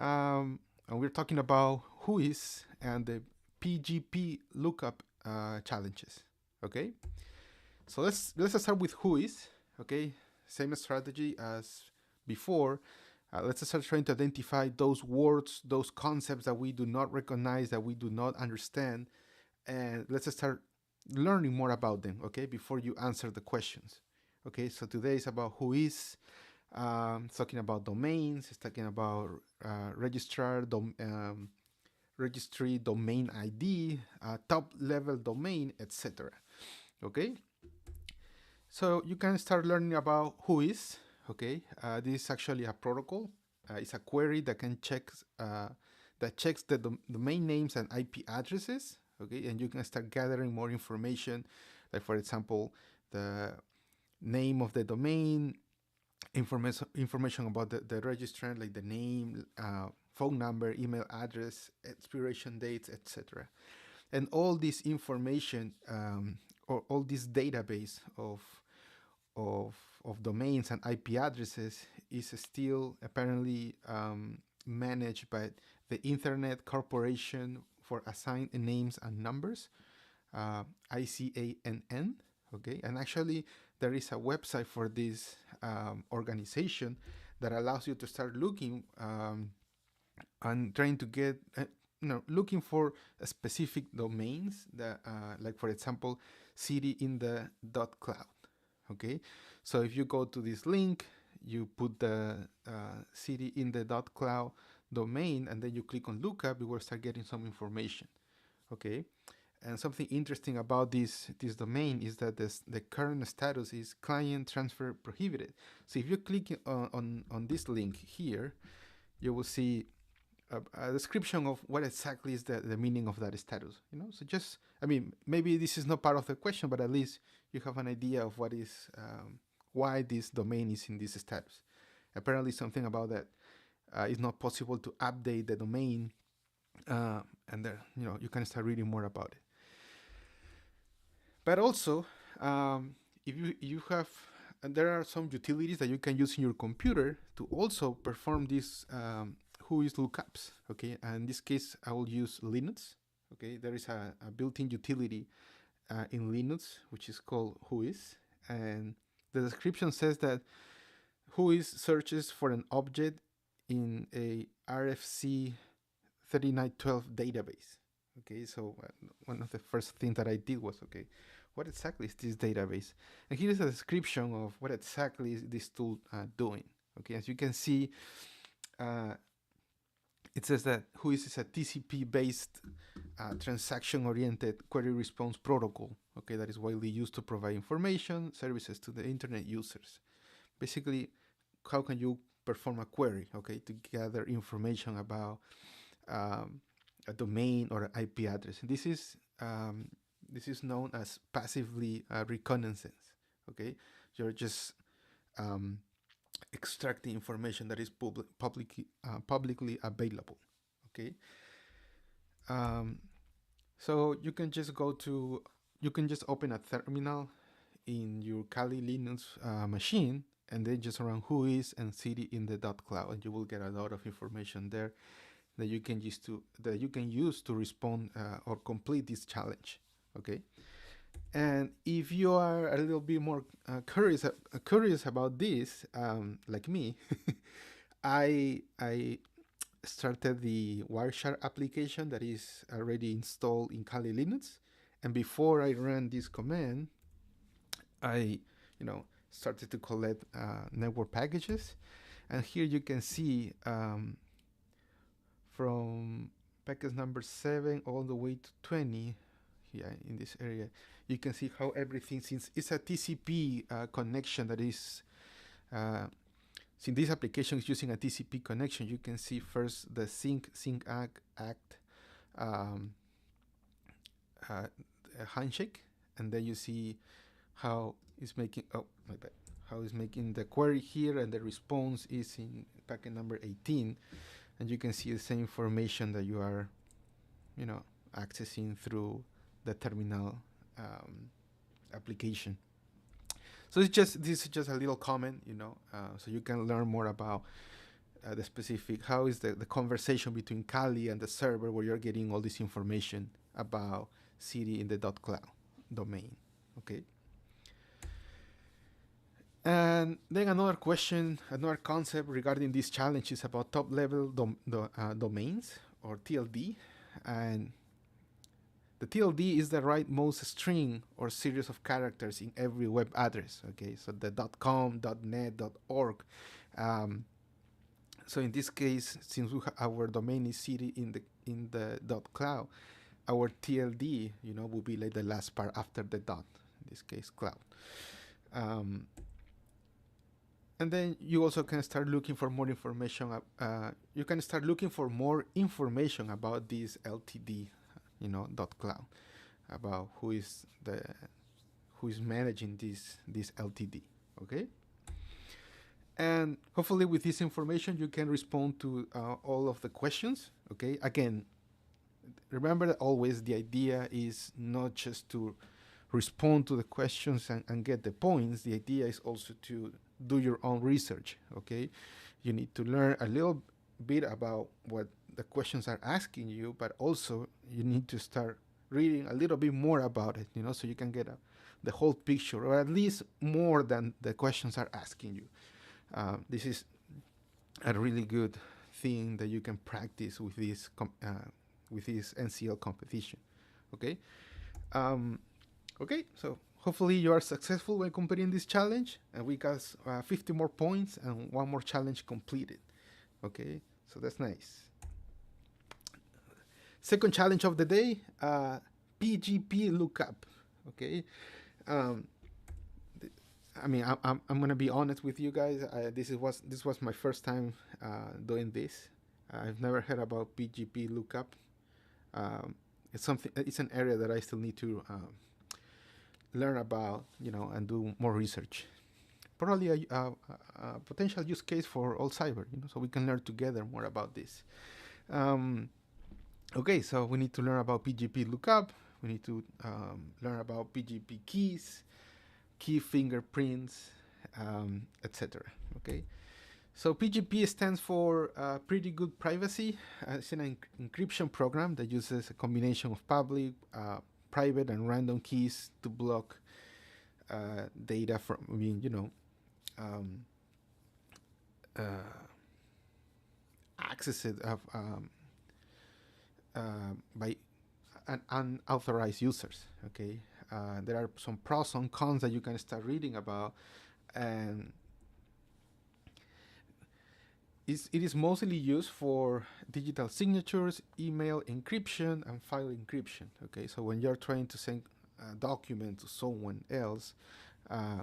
And we're talking about WHOIS and the PGP lookup challenges. Okay, so let's start with WHOIS. Okay, same strategy as before. Let's start trying to identify those words, those concepts that we do not recognize, that we do not understand, and let's start learning more about them. Okay, before you answer the questions. Okay, so today is about WHOIS. It's talking about domains. It's talking about registry domain ID, top level domain, etc. Okay, so you can start learning about WHOIS. Okay, this is actually a protocol. It's a query that can check that checks the domain names and IP addresses. Okay, and you can start gathering more information, like for example, the name of the domain, information about the registrant, like the name, phone number, email address, expiration dates, etc. And all this information, or all this database of of domains and IP addresses is still apparently managed by the Internet Corporation for Assigned Names and Numbers, ICANN. Okay, and actually there is a website for this organization that allows you to start looking and trying to get looking for specific domains that like for example city in the .cloud. Okay, so if you go to this link, you put the city in the .cloud domain, and then you click on lookup, you will start getting some information. Okay, and something interesting about this domain is that the current status is client transfer prohibited. So if you click on this link here, you will see a description of what exactly is the meaning of that status. So just, I mean, maybe this is not part of the question, but at least you have an idea of what is why this domain is in this status. Apparently something about that it's not possible to update the domain, and there, you can start reading more about it. But also, if you have, and there are some utilities that you can use in your computer to also perform these WHOIS lookups. Okay, and in this case, I will use Linux. Okay, there is a built-in utility in Linux which is called WHOIS, and the description says that WHOIS searches for an object in a RFC 3912 database. Okay, so one of the first things that I did was, okay, what exactly is this database? And here is a description of what exactly is this tool doing. Okay, as you can see, it says that WHOIS is a TCP-based transaction-oriented query response protocol. Okay, that is widely used to provide information services to the internet users. Basically, how can you perform a query? Okay, to gather information about a domain or an IP address. And this is known as passively reconnaissance. Okay, you're just extracting information that is publicly available. Okay, so you can just open a terminal in your Kali Linux machine, and then just run WHOIS and city in the .cloud, and you will get a lot of information there that you can use to respond or complete this challenge. Okay, and if you are a little bit more curious about this, like me, I started the Wireshark application that is already installed in Kali Linux, and before I ran this command, I started to collect network packages, and here you can see from package number 7 all the way to 20 here in this area, you can see how everything, since it's a TCP connection that is since this application is using a TCP connection, you can see first the sync act handshake, and then you see how it's making, oh my bad, how it's making the query here, and the response is in packet number 18, and you can see the same information that you are accessing through the terminal application. So this is just a little comment, so you can learn more about the specific, how is the conversation between Kali and the server where you're getting all this information about city in the .cloud domain, okay? And then another question, another concept regarding this challenge is about top-level domains, or TLD. And the TLD is the rightmost string or series of characters in every web address, okay? So the .com, .net, .org. So in this case, since our domain is city in the .cloud, our TLD, will be like the last part after the dot, in this case, cloud. And then you also can start looking for more information. You can start looking for more information about this LTD, .cloud, about who is managing this LTD. Okay. And hopefully, with this information, you can respond to all of the questions. Okay. Again, remember that always the idea is not just to respond to the questions and get the points. The idea is also to do your own research, okay? You need to learn a little bit about what the questions are asking you, but also you need to start reading a little bit more about it, so you can get the whole picture, or at least more than the questions are asking you. This is a really good thing that you can practice with this NCL competition, okay? Okay, so hopefully you are successful when completing this challenge, and we got 50 more points and one more challenge completed. Okay, so that's nice. Second challenge of the day, PGP Lookup. Okay, I'm gonna be honest with you guys. This was my first time doing this. I've never heard about PGP Lookup. It's an area that I still need to learn about, and do more research. Probably a potential use case for all cyber, so we can learn together more about this. Okay, so we need to learn about PGP lookup. We need to learn about PGP keys, key fingerprints, etc. Okay, so PGP stands for Pretty Good Privacy. It's an encryption program that uses a combination of public, private and random keys to block data from access it by unauthorized users. Okay, there are some pros and cons that you can start reading about, and it is mostly used for digital signatures, email encryption, and file encryption. Okay, so when you're trying to send a document to someone else,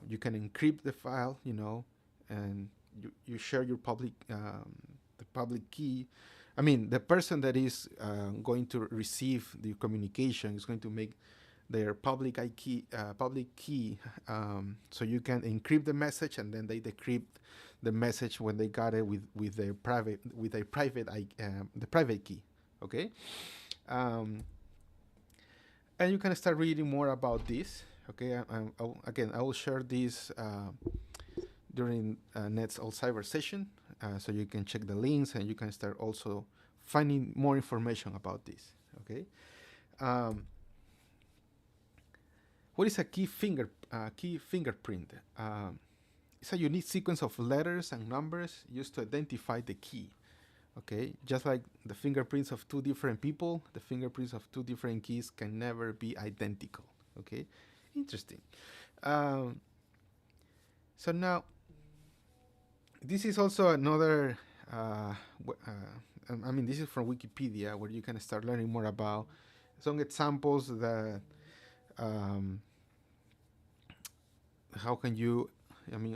you can encrypt the file, and you share your public the public key. I mean, the person that is going to receive the communication is going to make their public key, so you can encrypt the message, and then they decrypt the message when they got it with their private the private key. Okay, and you can start reading more about this. Okay, I will share this during Net's All Cyber session, so you can check the links and you can start also finding more information about this. Okay. What is a key fingerprint? It's a unique sequence of letters and numbers used to identify the key. Okay, just like the fingerprints of two different people, the fingerprints of two different keys can never be identical. Okay, interesting. So now, this is also another. This is from Wikipedia, where you can start learning more about some examples that. How can you?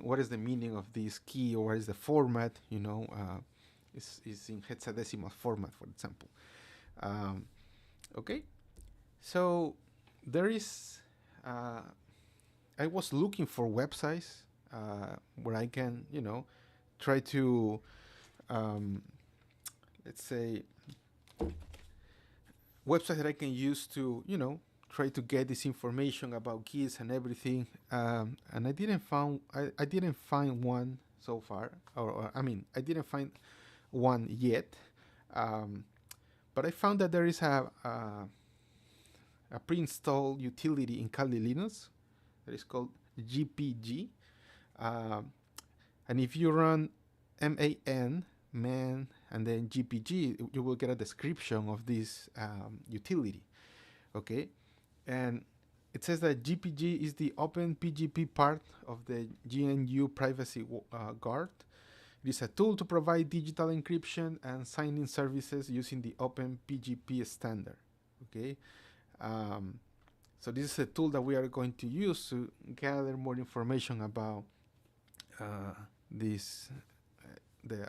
What is the meaning of this key, or what is the format? Is in hexadecimal format, for example. Okay, so there is. I was looking for websites where I can, try to, let's say, websites that I can use to, try to get this information about keys and everything. And I didn't find one so far, I didn't find one yet, but I found that there is a pre-installed utility in Kali Linux that is called GPG. Um, and if you run man, and then GPG, you will get a description of this utility. Okay, and it says that GPG is the Open PGP part of the GNU Privacy Guard. It is a tool to provide digital encryption and signing services using the Open PGP standard. Okay, um, so this is a tool that we are going to use to gather more information about uh, this,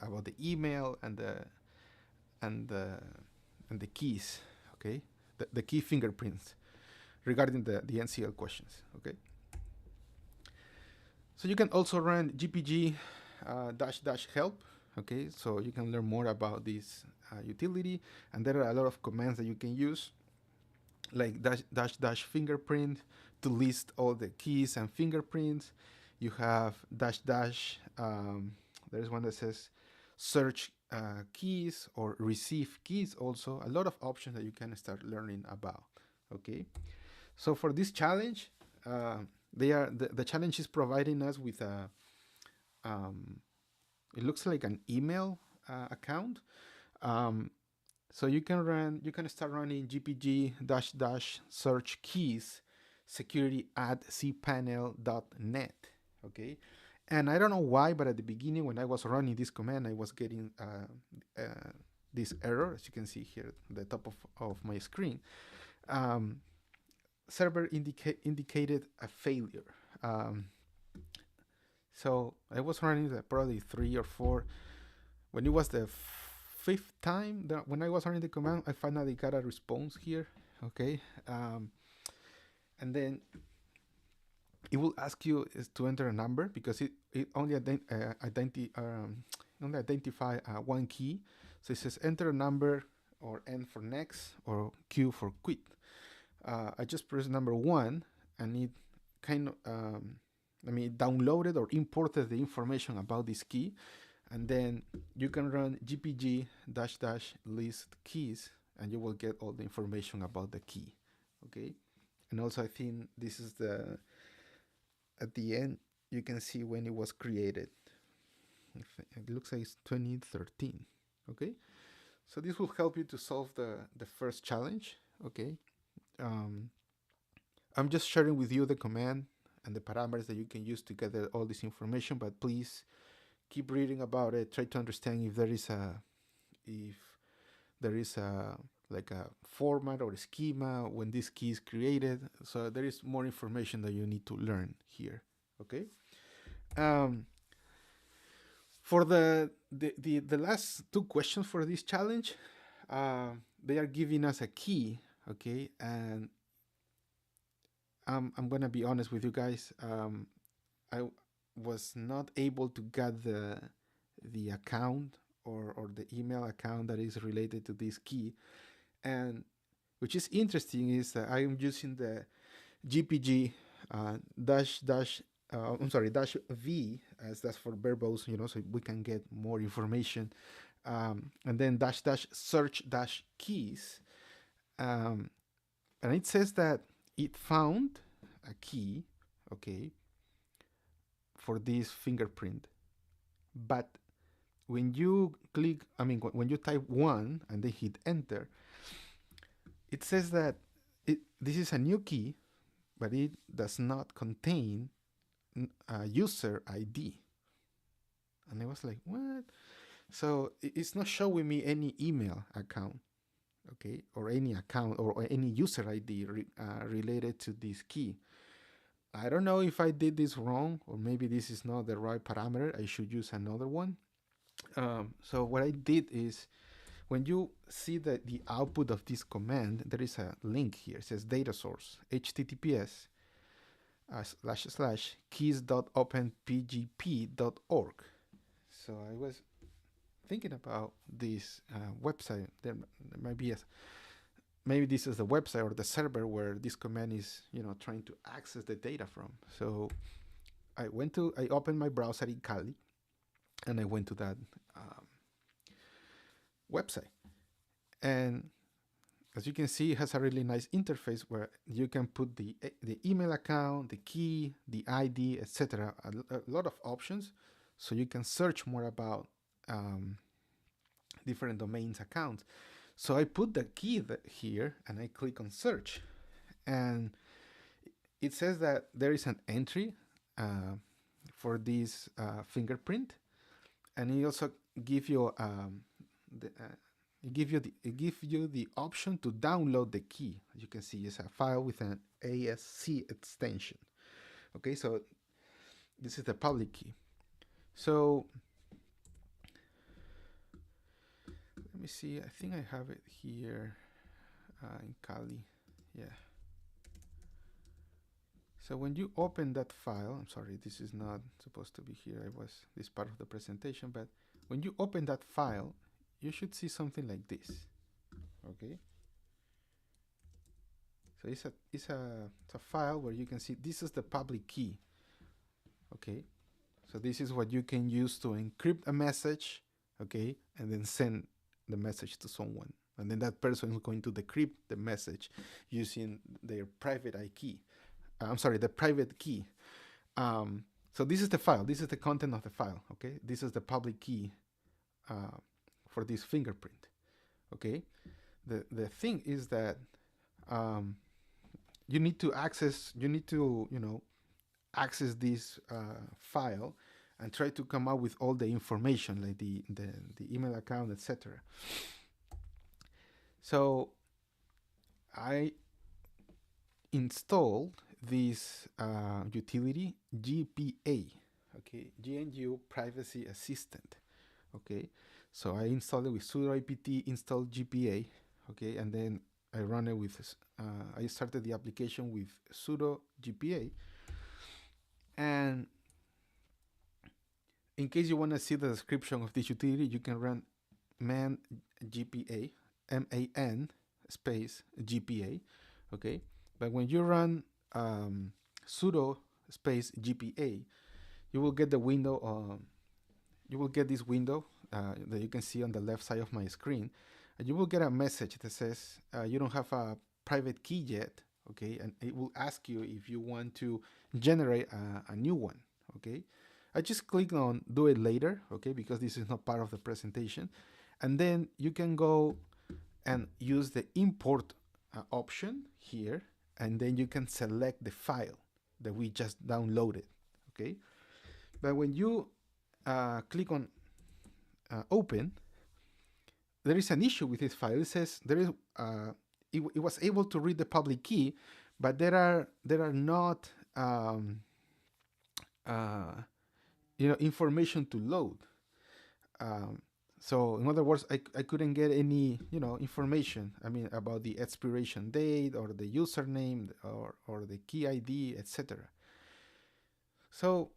about the email and and the and the keys. Okay, the key fingerprints regarding the NCL questions. Okay, so you can also run GPG help. Okay, so you can learn more about this utility, and there are a lot of commands that you can use, like fingerprint to list all the keys and fingerprints. You have there's one that says search keys or receive keys. Also, a lot of options that you can start learning about. Okay, so for this challenge, the challenge is providing us with a it looks like an email account. So you can start running GPG search keys security at cpanel.net. Okay, and I don't know why, but at the beginning when I was running this command, I was getting this error, as you can see here at the top of my screen. Server indicated a failure. So I was running probably 3 or 4. When it was the fifth time that when I was running the command, I finally got a response here. Okay, and then it will ask you is to enter a number, because it only only identify one key. So it says enter a number, or N for next, or Q for quit. I just pressed number 1, and it kind of it downloaded or imported the information about this key, and then you can run GPG list keys, and you will get all the information about the key. Okay, and also I think this is at the end you can see when it was created. It looks like it's 2013. Okay, so this will help you to solve the first challenge. Okay, I'm just sharing with you the command and the parameters that you can use to gather all this information, but please keep reading about it. Try to understand if there is like a format or a schema when this key is created. So there is more information that you need to learn here. Okay. For the last 2 questions for this challenge, they are giving us a key. Okay, and I'm gonna be honest with you guys. I was not able to get the account or the email account that is related to this key, and which is interesting is that I am using the GPG dash V, as that's for verbose, so we can get more information, and then dash search dash keys, and it says that it found a key, okay, for this fingerprint, but when you click, when you type 1 and then hit enter, it says that this is a new key, but it does not contain a user ID. And I was like, what? So it's not showing me any email account, okay, or any account or any user ID related to this key. I don't know if I did this wrong, or maybe this is not the right parameter. I should use another one. So what I did is, when you see the output of this command, there is a link here. It says data source, https / keys.openpgp.org. So I was thinking about this website. There might be maybe this is the website or the server where this command is, trying to access the data from. So I opened my browser in Kali, and I went to that website. And as you can see, it has a really nice interface where you can put the email account, the key, the ID, etc. A lot of options, so you can search more about different domains accounts. So I put the key here, and I click on search, and it says that there is an entry for this fingerprint, and it also give you it give you the option to download the key. As you can see, it's a file with an ASC extension. Okay, so this is the public key. So let me see. I think I have it here in Kali. Yeah. So when you open that file, I'm sorry, this is not supposed to be here. I was this part of the presentation, but when you open that file, you should see something like this. Okay. So it's a file where you can see this is the public key. Okay. So this is what you can use to encrypt a message, okay, and then send the message to someone. And then that person is going to decrypt the message using their private key. I'm sorry, the private key. So this is the file. This is the content of the file. Okay, this is the public key for this fingerprint. Okay, the thing is that you need to access. You need to access this file and try to come up with all the information, like the email account, etc. So I installed this utility GPA, okay, GNU Privacy Assistant. Okay, so I installed it with sudo apt install GPA, okay, and then I run it with I started the application with sudo GPA. And in case you want to see the description of this utility, you can run man GPA, MAN space GPA, okay. But when you run sudo space GPA, you will get the window. You will get this window that you can see on the left side of my screen, and you will get a message that says you don't have a private key yet, okay, and it will ask you if you want to generate a new one, okay. I just click on do it later, okay, because this is not part of the presentation, and then you can go and use the import option here, and then you can select the file that we just downloaded, okay. But when you click on open, there is an issue with this file. It says there is it was able to read the public key, but there are not information to load. So in other words, I couldn't get any information. I mean, about the expiration date or the username or the key ID, etc. So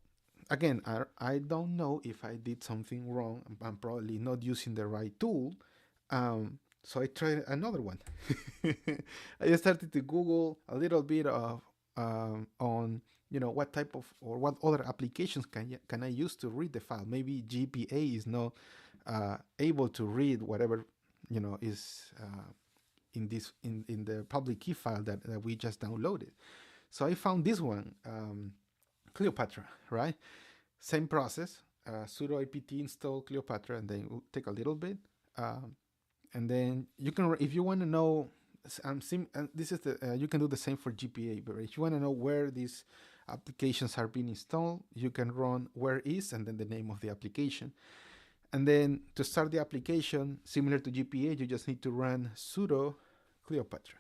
again, I don't know if I did something wrong. I'm probably not using the right tool. So I tried another one. I started to Google a little bit of on what type of or what other applications can I use to read the file. Maybe GPA is not able to read whatever is in the public key file that we just downloaded. So I found this one, Cleopatra, right? Same process, sudo apt install Cleopatra, and then it will take a little bit. And then you can, if you want to know, this is you can do the same for GPA, but if you want to know where these applications are being installed, you can run where is and then the name of the application. And then to start the application, similar to GPA, you just need to run sudo Cleopatra,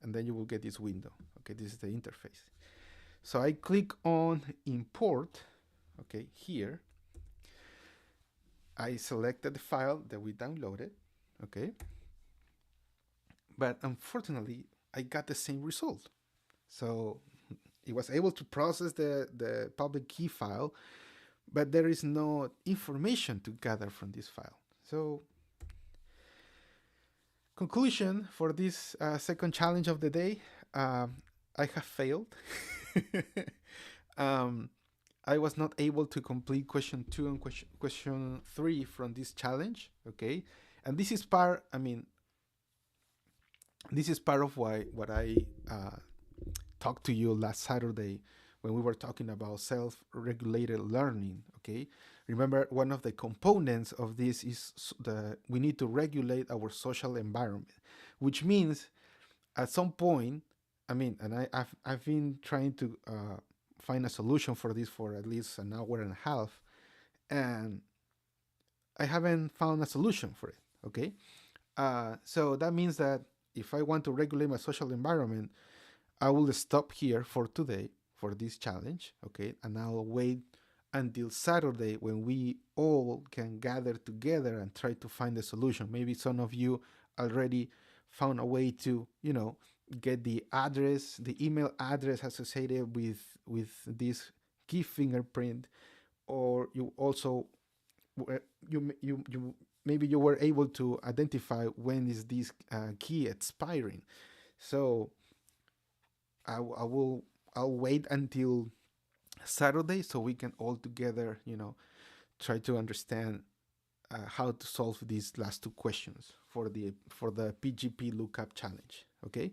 and then you will get this window. Okay, this is the interface. So I click on import, okay, here. I selected the file that we downloaded, okay. But unfortunately, I got the same result. So it was able to process the public key file, but there is no information to gather from this file. So conclusion for this second challenge of the day, I have failed. I was not able to complete question 2 and question 3 from this challenge, okay? And this is part, I mean, this is part of why what I talked to you last Saturday when we were talking about self-regulated learning. Okay, remember one of the components of this is the we need to regulate our social environment, which means at some point, I mean, and I've been trying to find a solution for this for at least an hour and a half, and I haven't found a solution for it. Okay, so that means that if I want to regulate my social environment, I will stop here for today for this challenge, okay? And I'll wait until Saturday when we all can gather together and try to find a solution. Maybe some of you already found a way to, get the address, the email address associated with this key fingerprint, or you also you maybe you were able to identify when is this key expiring. So I'll wait until Saturday so we can all together, try to understand how to solve these last two questions for the PGP lookup challenge. Okay.